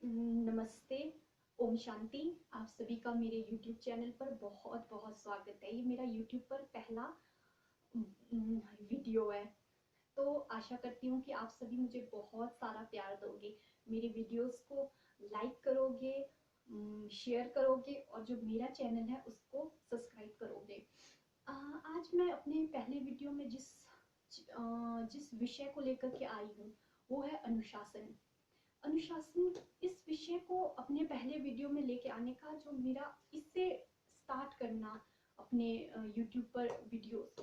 नमस्ते, ओम शांति। आप सभी का मेरे यूट्यूब चैनल पर बहुत बहुत स्वागत है। ये मेरा यूट्यूब पर पहला वीडियो है, तो आशा करती हूँ कि आप सभी मुझे बहुत सारा प्यार दोगे, मेरे वीडियोस को लाइक करोगे, शेयर करोगे और जो मेरा चैनल है उसको सब्सक्राइब करोगे। आज मैं अपने पहले वीडियो में जिस विषय को लेकर के आई हूँ वो है अनुशासन। अनुशासन इस विषय को अपने पहले वीडियो में लेके आने का जो मेरा इससे स्टार्ट करना अपने यूट्यूब पर वीडियोस,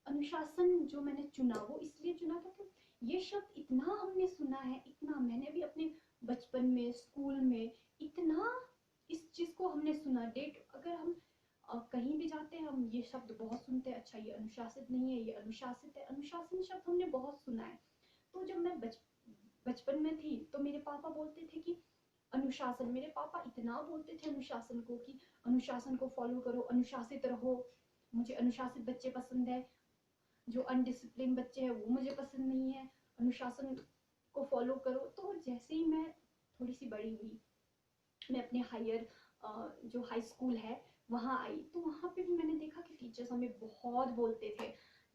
अनुशासन जो मैंने चुना वो इसलिए चुना क्योंकि ये शब्द इतना हमने सुना है, इतना मैंने भी अपने बचपन में स्कूल में इतना इस चीज को हमने सुना। डेट अगर हम कहीं भी जाते हैं हम ये शब्द बहुत सुनते हैं, अच्छा ये अनुशासित नहीं है, ये अनुशासित है। अनुशासन शब्द हमने बहुत सुना है। तो जब मैं बचपन में थी तो मेरे पापा बोलते थे कि अनुशासन, मेरे पापा इतना बोलते थे अनुशासन को कि अनुशासन को फॉलो करो, अनुशासित रहो। मुझे अनुशासित बच्चे पसंद है, जो अनडिसिप्लिन बच्चे हैं वो मुझे पसंद नहीं है। अनुशासन को फॉलो करो। तो जैसे ही मैं थोड़ी सी बड़ी हुई, मैं अपने जो हाई स्कूल है वहाँ आई, तो वहाँ पे भी मैंने देखा कि टीचर्स हमें बहुत बोलते थे।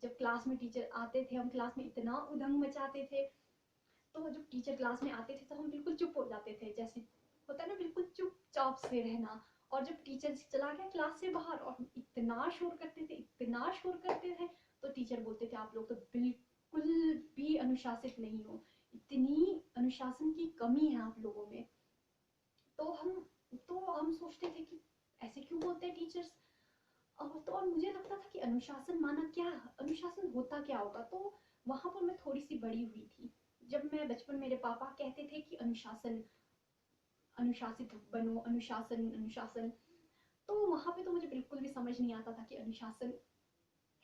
जब क्लास में टीचर आते थे, हम क्लास में इतना उधंग मचाते थे। तो जब टीचर क्लास में आते थे तो हम बिल्कुल चुप हो जाते थे, जैसे होता है ना, बिल्कुल चुपचाप से रहना। और जब टीचर चला गया क्लास से बाहर और हम इतना शोर करते थे, इतना शोर करते थे, तो टीचर बोलते थे आप लोग तो बिल्कुल भी अनुशासित नहीं हो, इतनी अनुशासन की कमी है आप लोगों में। तो हम सोचते थे कि ऐसे क्यों बोलते हैं टीचर्स। और मुझे लगता था कि अनुशासन माना क्या, अनुशासन होता क्या होगा। तो वहां पर मैं थोड़ी सी बड़ी हुई थी, जब मैं बचपन, मेरे पापा कहते थे कि अनुशासन, अनुशासित बनो, अनुशासन अनुशासन। तो वहां पे तो मुझे बिल्कुल भी समझ नहीं आता था कि अनुशासन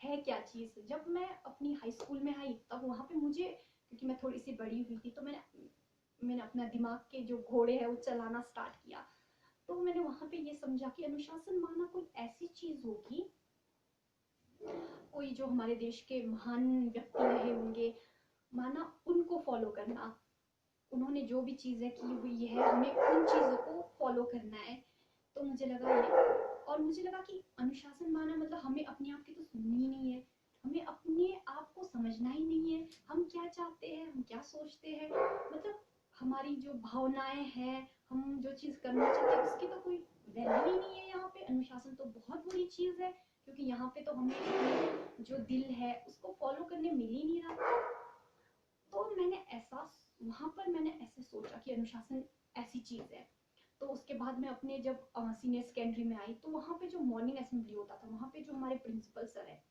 है क्या चीज। जब मैं अपनी हाई स्कूल में आई तब वहां पे मुझे, क्योंकि मैं थोड़ी सी बड़ी हुई थी, तो मैंने अपना दिमाग के जो घोड़े है वो चलाना स्टार्ट किया। तो मैंने वहां पे ये समझा कि अनुशासन माना कोई ऐसी चीज होगी, कोई जो हमारे देश के महान व्यक्ति रहे होंगे, माना उनको फॉलो करना। उन्होंने जो भी चीजें की हुई है हमें उन चीजों को फॉलो करना है। तो मुझे लगा ये, और मुझे लगा कि अनुशासन माना मतलब हमें अपने आप की तो सुननी ही नहीं है, हमें अपने आप को समझना ही नहीं है, हम क्या चाहते हैं, हम क्या सोचते हैं, मतलब हमारी जो भावनाएं हैं, हम जो चीज करना चाहते हैं उसकी तो कोई वैल्यू ही नहीं है यहाँ पे। अनुशासन तो बहुत बुरी चीज है, क्योंकि यहाँ पे तो हमें अपने जो दिल है उसको फॉलो करने मिल ही नहीं रहा। तो मैंने ऐसा, वहां पर मैंने ऐसे सोचा कि अनुशासन ऐसी चीज है। तो उसके बाद मैं अपने जब सीनियर सेकेंडरी में आई तो वहाँ पे जो मॉर्निंग असेंबली होता था, वहाँ पे जो हमारे प्रिंसिपल सर है,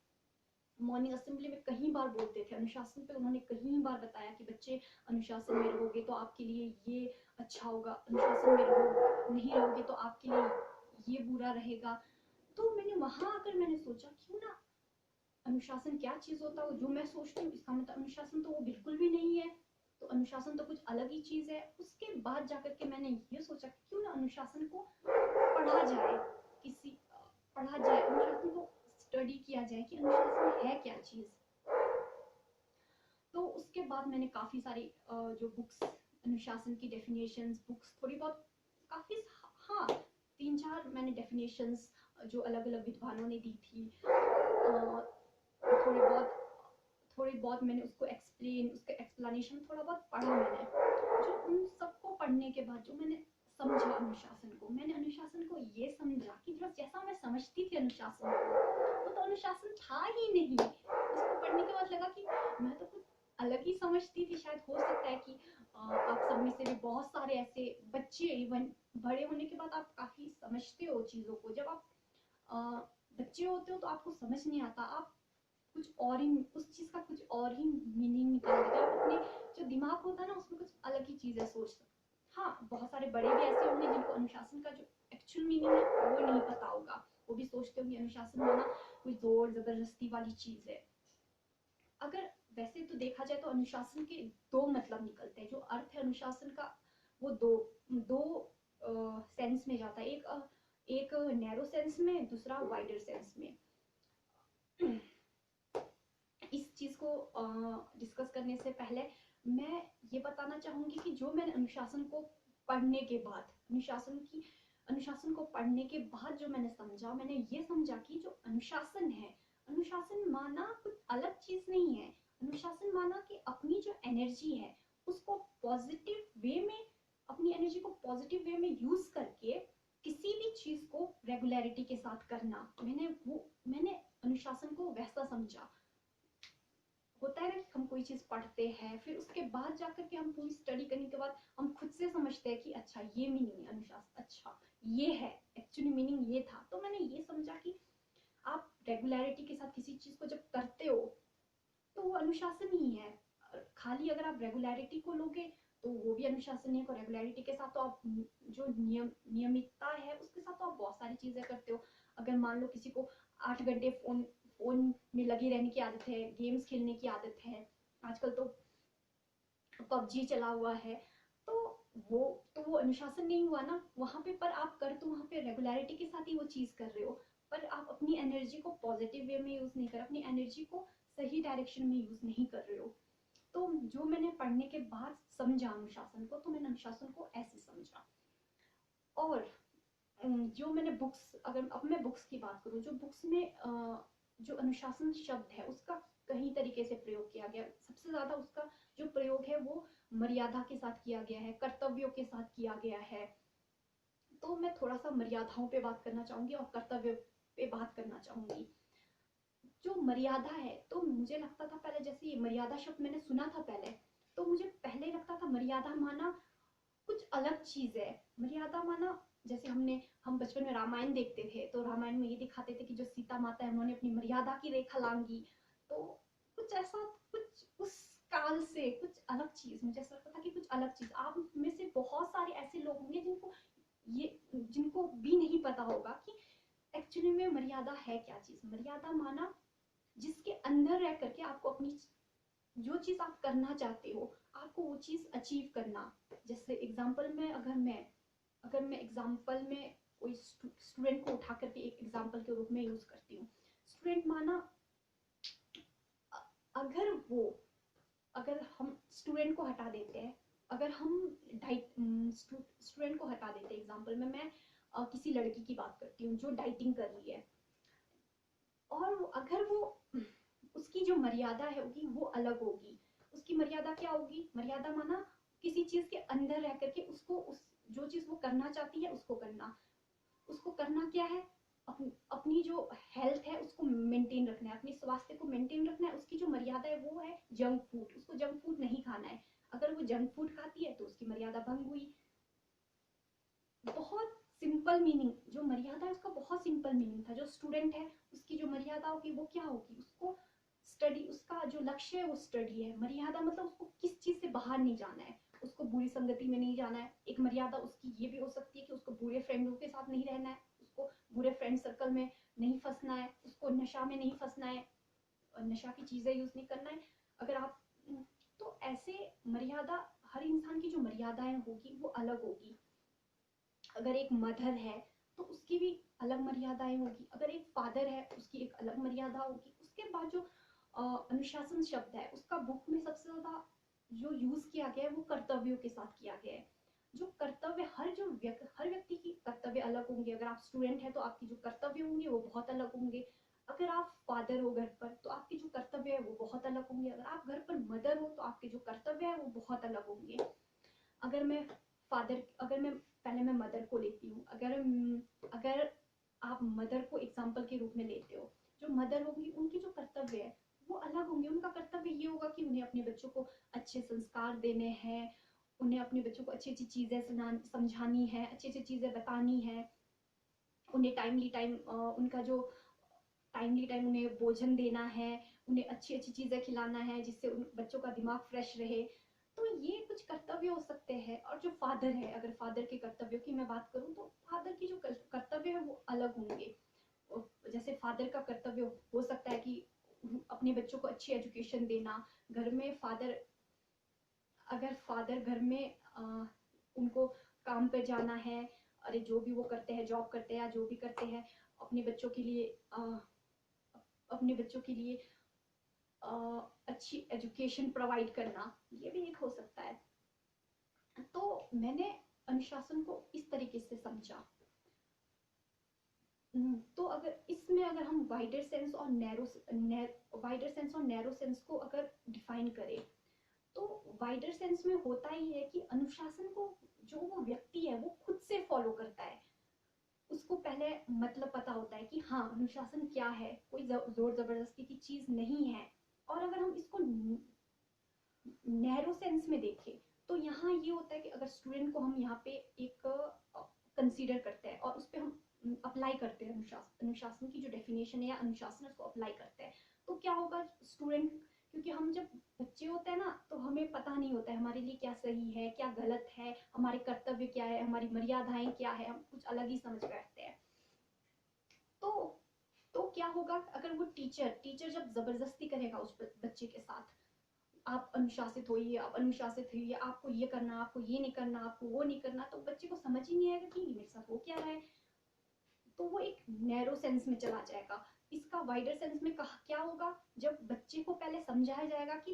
मॉर्निंग असेंबली में कई बार बोलते थे अनुशासन पे। उन्होंने कई बार बताया कि बच्चे अनुशासन में रहोगे तो आपके लिए ये अच्छा होगा, अनुशासन में रहो नहीं रहोगे तो आपके लिए ये बुरा रहेगा। तो मैंने वहां आकर मैंने सोचा क्यों ना, अनुशासन क्या चीज होता है जो मैं सोचती हूँ इसका मतलब अनुशासन तो वो बिल्कुल भी नहीं है। तो अनुशासन तो कुछ अलग ही चीज है। उसके बाद जाकर के मैंने ये सोचा कि क्यों ना अनुशासन को पढ़ा जाए, किसी पढ़ा जाए, अनुशासन को स्टडी किया जाए कि अनुशासन है क्या चीज। तो उसके बाद मैंने काफी सारी जो बुक्स, अनुशासन की डेफिनेशंस बुक्स थोड़ी बहुत, काफी, हाँ, 3-4 मैंने डेफिनेशंस जो अलग अलग विद्वानों ने दी थी, थोड़े बहुत थोड़ी बहुत मैंने उसको एक्सप्लेन, उसका एक्सप्लेनेशन थोड़ा बहुत पढ़ा मैंने। जो उन सबको पढ़ने के बाद जो मैंने समझा अनुशासन को, मैंने अनुशासन को ये समझा कि जो जैसा मैं समझती थी अनुशासन को वो तो अनुशासन था ही नहीं। उसको पढ़ने के बाद लगा कि मैं तो कुछ अलग ही समझती थी। शायद हो सकता है कि आप सब में से भी बहुत सारे ऐसे बच्चे, इवन बड़े होने के बाद आप काफी समझते हो चीजों को। जब आप अ, बच्चे होते हो तो आपको समझ नहीं आता, आप कुछ और ही उस चीज का कुछ और ही मीनिंग निकाल देते हो। अपने जो दिमाग होता है ना उसमें कुछ अलग ही चीजें सोचते। हाँ, बहुत सारे बड़े भी ऐसे होंगे जिनको अनुशासन का जो एक्चुअल मीनिंग है वो नहीं पता होगा, वो भी सोचते होंगे अनुशासन होना कोई जोर जबरदस्ती वाली चीज है। अगर वैसे तो देखा जाए तो अनुशासन के दो मतलब निकलते हैं। जो अर्थ है अनुशासन का वो दो दो सेंस में जाता है। एक नैरो सेंस में, दूसरा वाइडर सेंस में। इस चीज को डिस्कस करने से पहले मैं ये बताना चाहूंगी कि जो मैंने अनुशासन को पढ़ने के बाद, अनुशासन को पढ़ने के बाद जो मैंने समझा, मैंने ये समझा कि जो अनुशासन है, अनुशासन माना कुछ अलग चीज नहीं है। अनुशासन माना कि अपनी जो एनर्जी है उसको पॉजिटिव वे में, अपनी एनर्जी को पॉजिटिव वे में यूज करके किसी भी चीज को रेगुलरिटी के साथ करना। मैंने अनुशासन को वैसा समझा। होता है ना कि हम कोई चीज पढ़ते हैं, फिर उसके बाद जाकर के हम पूरी स्टडी करने के बाद हम खुद से समझते हैं कि अच्छा ये मीनिंग है अनुशासन, अच्छा ये है, एक्चुअली मीनिंग ये था। तो मैंने ये समझा कि आप रेगुलरिटी के साथ किसी चीज को जब करते हो तो वो अनुशासन ही है। खाली अगर आप रेगुलरिटी को लोगे तो वो भी अनुशासन है। रेगुलरिटी के साथ तो आप जो नियमितता है उसके साथ तो आप बहुत सारी चीजें करते हो। अगर मान लो किसी को 8 घंटे फोन में लगे रहने की आदत है, गेम्स खेलने की आदत है, आजकल तो पबजी चला हुआ है, तो वो अनुशासन नहीं हुआ ना वहां पे। पर आप कर तो वहां पे रेगुलरिटी के साथ ही वो चीज कर रहे हो, पर आप अपनी एनर्जी को पॉजिटिव वे में यूज नहीं कर, अपनी एनर्जी को सही डायरेक्शन में यूज नहीं कर रहे हो। तो जो मैंने पढ़ने के बाद समझा अनुशासन को, तो मैंने अनुशासन को ऐसे समझा। और जो मैंने बुक्स, अगर अब मैं बुक्स की बात करूं, जो बुक्स में जो अनुशासन शब्द है उसका कई तरीके से प्रयोग किया गया। सबसे ज्यादा उसका जो प्रयोग है वो मर्यादा के साथ किया गया है, कर्तव्यों के साथ किया गया है। तो मैं थोड़ा सा मर्यादाओं पे बात करना चाहूंगी और कर्तव्य पे बात करना चाहूंगी। जो मर्यादा है, तो मुझे लगता था पहले, जैसे ये मर्यादा शब्द मैंने सुना था पहले, तो मुझे पहले लगता था मर्यादा माना कुछ अलग चीज है। मर्यादा माना, जैसे हम बचपन में रामायण देखते थे, तो रामायण में ये दिखाते थे कि जो सीता माता है उन्होंने अपनी मर्यादा की रेखा लांघी। तो कुछ ऐसा, कुछ उस काल से कुछ अलग चीज, मुझे ऐसा लगता था कि कुछ अलग चीज। आप में से बहुत सारे ऐसे लोग होंगे जिनको भी नहीं पता होगा कि एक्चुअली में मर्यादा है क्या चीज। मर्यादा माना जिसके अंदर रह करके आपको अपनी जो चीज आप करना चाहते हो, आपको वो चीज अचीव करना। जैसे एग्जांपल में, अगर मैं एग्जांपल में कोई स्टूडेंट को उठा करके एक एग्जांपल के रूप में यूज करती हूँ। स्टूडेंट माना, अगर हम स्टूडेंट को हटा देते हैं, अगर हम स्टूडेंट को हटा देते हैं, एग्जांपल में मैं किसी लड़की की बात करती हूँ जो डाइटिंग कर रही है, और अगर वो उसकी जो मर्यादा है होगी वो अलग होगी। उसकी मर्यादा क्या होगी? मर्यादा माना किसी चीज के अंदर रह करके उसको जो चीज वो करना चाहती है उसको करना। उसको करना क्या है? अपनी जो हेल्थ है उसको मेंटेन रखना है, अपने स्वास्थ्य को मेंटेन रखना है। उसकी जो मर्यादा है वो है जंक फूड, उसको जंक फूड नहीं खाना है। अगर वो जंक फूड खाती है तो उसकी मर्यादा भंग हुई। बहुत सिंपल मीनिंग, जो मर्यादा है उसका बहुत सिंपल मीनिंग था। जो स्टूडेंट है उसकी जो मर्यादा होगी वो क्या होगी? उसको स्टडी, उसका जो लक्ष्य है वो स्टडी है। मर्यादा मतलब उसको किस चीज से बाहर नहीं जाना है, उसको बुरी संगति में नहीं जाना है। एक मर्यादा उसकी ये भी हो सकती है कि उसको बुरे फ्रेंडों के साथ नहीं रहना है, उसको बुरे फ्रेंड सर्कल में नहीं फंसना है, उसको नशा में नहीं फंसना है, नशा की चीजें यूज नहीं करना है। अगर आप, तो ऐसे मर्यादा, हर इंसान की जो मर्यादाएं होगी वो अलग होगी। अगर एक मदर है तो उसकी भी अलग मर्यादाएं होगी, अगर एक फादर है उसकी एक अलग मर्यादा होगी। उसके बाद जो अनुशासन शब्द है उसका बुक में सबसे ज्यादा जो यूज किया गया है वो कर्तव्यों के साथ किया गया है। जो कर्तव्य, हर व्यक्ति की कर्तव्य अलग होंगे। अगर आप स्टूडेंट है तो आपकी जो कर्तव्य होंगे वो बहुत अलग होंगे। अगर आप फादर हो घर पर तो आपके जो कर्तव्य है वो बहुत अलग होंगे। अगर आप घर पर मदर हो तो आपके जो कर्तव्य है वो बहुत अलग होंगे। अगर मैं पहले मैं मदर को लेती हूँ। अगर आप मदर को एग्जाम्पल के रूप में लेते हो, जो मदर होगी उनके जो कर्तव्य है वो अलग होंगे। उनका कर्तव्य ये होगा कि उन्हें अपने बच्चों को अच्छे संस्कार देने हैं, उन्हें अपने बच्चों को अच्छी अच्छी चीजें समझानी है, अच्छी अच्छी चीजें बतानी है, उन्हें टाइमली टाइम उन्हें भोजन देना है, उन्हें अच्छी अच्छी चीजें खिलाना है जिससे उन बच्चों का दिमाग फ्रेश रहे। तो ये कुछ कर्तव्य हो सकते हैं। और जो फादर है, अगर फादर के कर्तव्यों की मैं बात करूं तो फादर की जो कर्तव्य है वो अलग होंगे। जैसे फादर का कर्तव्य हो सकता है कि अपने बच्चों को अच्छी एजुकेशन देना। घर में अगर फादर घर में उनको काम पे जाना है, अरे जो भी वो करते हैं, जॉब करते हैं या जो भी करते हैं, अपने बच्चों के लिए अच्छी एजुकेशन प्रोवाइड करना, ये भी एक हो सकता है। तो मैंने अनुशासन को इस तरीके से समझा। तो अगर हम वाइडर सेंस और नैरो सेंस को अगर डिफाइन करें, तो वाइडर सेंस में होता ही है कि अनुशासन को जो वो व्यक्ति है वो खुद से फॉलो करता है। उसको पहले मतलब पता होता है कि हाँ अनुशासन क्या है, कोई जोर जबरदस्ती की चीज नहीं है। और अगर हम इसको नैरो सेंस में देखें तो यहाँ ये होता है कि अगर स्टूडेंट को हम यहाँ पे एक कंसीडर करते हैं और उस पर हम अप्लाई करते हैं अनुशासन की जो डेफिनेशन है या अनुशासन उसको अप्लाई करते हैं, तो क्या होगा स्टूडेंट, क्योंकि हम जब बच्चे होते हैं ना तो हमें पता नहीं होता है हमारे लिए क्या सही है क्या गलत है, हमारे कर्तव्य क्या है, हमारी मर्यादाएं क्या है, हम कुछ अलग ही समझ बैठते हैं। तो तो क्या होगा अगर वो टीचर जब जबरदस्ती करेगा उस बच्चे के साथ, आप अनुशासित होइए, आप अनुशासित होइए, आपको ये करना, आपको ये नहीं करना, आपको वो नहीं करना, तो बच्चे को समझ ही नहीं आएगा कि मेरे साथ हो क्या रहा है। तो वो एक नैरो सेंस में चला जाएगा। इसका वाइडर सेंस में क्या होगा, जब बच्चे को पहले समझाया जाएगा कि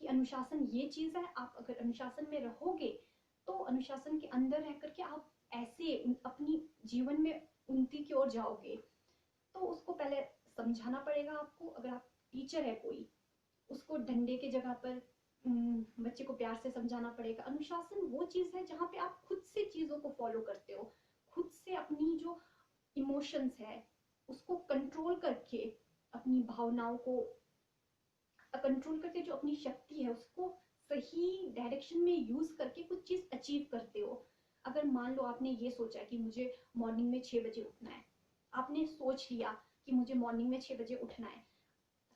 अनुशासन ये चीज है, आप अगर अनुशासन में रहोगे तो अनुशासन के अंदर रह करके आप ऐसे अपनी जीवन में उन्नति की ओर जाओगे। तो उसको पहले समझाना पड़ेगा आपको। अगर आप टीचर है कोई, उसको डंडे के जगह पर बच्चे को प्यार से समझाना पड़ेगा। अनुशासन वो चीज है जहाँ पे आप खुद से चीजों को फॉलो करते हो, खुद से अपनी जो इमोशंस है उसको कंट्रोल करके, अपनी भावनाओं को कंट्रोल करके जो अपनी शक्ति है उसको सही डायरेक्शन में यूज करके कुछ चीज अचीव करते हो। अगर मान लो आपने ये सोचा कि मुझे मॉर्निंग में 6 बजे उठना है, आपने सोच लिया कि मुझे मॉर्निंग में 6 बजे उठना है,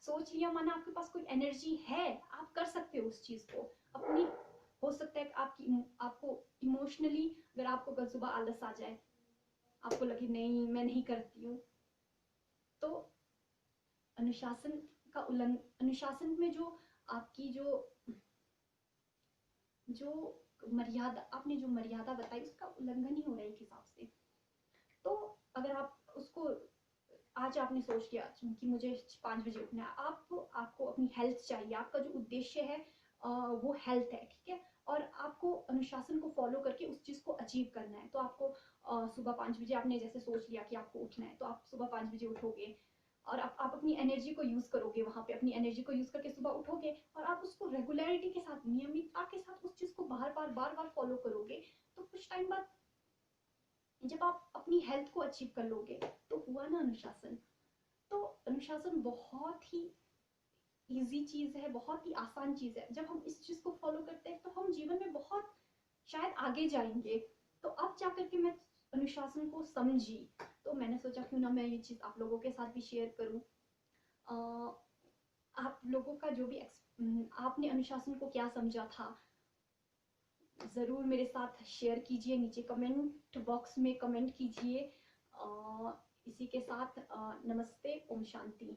सोच लिया माना आपके पास कोई एनर्जी है, आप कर सकते हो उस चीज को अपनी। हो सकता है आपको इमोशनली अगर आपको कल सुबह आलस आ जाए, आपको लगे नहीं मैं नहीं करती हूँ, तो अनुशासन का अनुशासन में जो आपकी जो मर्यादा, आपने जो मर्यादा बताई उसका उल्लंघन ही हो रहा है एक हिसाब से। तो अगर आप उसको, आज आपने सोच लिया कि मुझे 5 बजे उठना है, आपको अपनी हेल्थ चाहिए, आपका जो उद्देश्य है वो हेल्थ है, ठीक है, और आपको अनुशासन को फॉलो करके उस चीज को अचीव करना है। तो आपको सुबह 5 बजे आपने जैसे सोच लिया कि आपको उठना है, तो आप सुबह 5 बजे उठोगे और आप अपनी एनर्जी को यूज करोगे, वहां पे अपनी एनर्जी को यूज करके सुबह उठोगे और आप उसको रेगुलरिटी के साथ, नियमितता के साथ उस चीज को बार बार फॉलो करोगे। तो कुछ टाइम बाद जब आप अपनी हेल्थ को अचीव कर लोगे तो हुआ ना अनुशासन। तो अनुशासन बहुत ही इजी चीज है, बहुत ही आसान चीज है। जब हम इस चीज को फॉलो करते हैं तो हम जीवन में बहुत शायद आगे जाएंगे। तो अब जाकर के मैं अनुशासन को समझी, तो मैंने सोचा क्यों ना मैं ये चीज आप लोगों के साथ भी शेयर करूं। आप लोगों का जो भी आपने अनुशासन को क्या समझा था, जरूर मेरे साथ शेयर कीजिए, नीचे कमेंट बॉक्स में कमेंट कीजिए। इसी के साथ नमस्ते, ओम शांति।